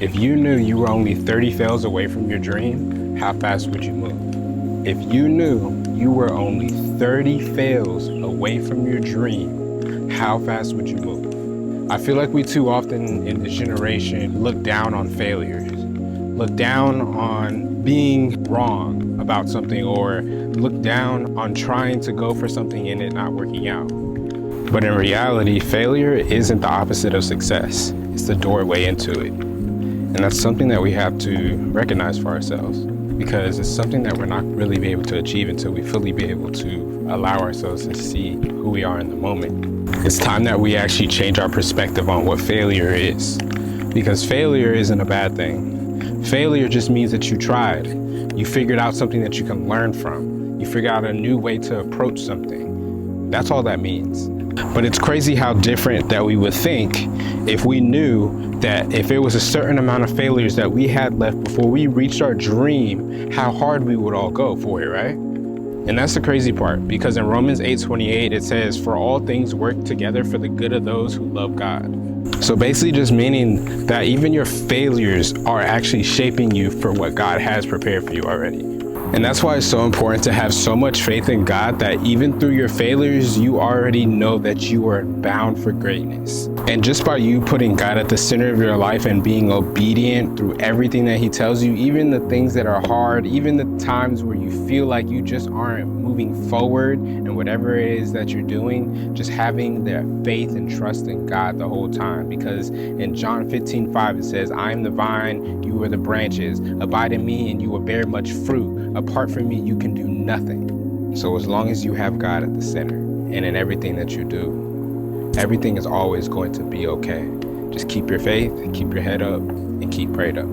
If you knew you were only 30 fails away from your dream, how fast would you move? If you knew you were only 30 fails away from your dream, how fast would you move? I feel like we too often in this generation look down on failures, look down on being wrong about something, or look down on trying to go for something and it not working out. But in reality, failure isn't the opposite of success. It's the doorway into it. And that's something that we have to recognize for ourselves, because it's something that we're not really be able to achieve until we fully be able to allow ourselves to see who we are in the moment. It's time that we actually change our perspective on what failure is, because failure isn't a bad thing. Failure just means that you tried. You figured out something that you can learn from. You figured out a new way to approach something. That's all that means. But it's crazy how different that we would think if we knew that if it was a certain amount of failures that we had left before we reached our dream, how hard we would all go for it, right? And that's the crazy part, because in Romans 8:28, it says, "For all things work together for the good of those who love God." So basically just meaning that even your failures are actually shaping you for what God has prepared for you already. And that's why it's so important to have so much faith in God that even through your failures, you already know that you are bound for greatness. And just by you putting God at the center of your life and being obedient through everything that He tells you, even the things that are hard, even the times where you feel like you just aren't moving forward and whatever it is that you're doing, just having that faith and trust in God the whole time. Because in John 15:5, it says, "I am the vine, you are the branches. Abide in me and you will bear much fruit. Apart from me, you can do nothing." So as long as you have God at the center and in everything that you do, everything is always going to be okay. Just keep your faith, keep your head up, and keep prayed up.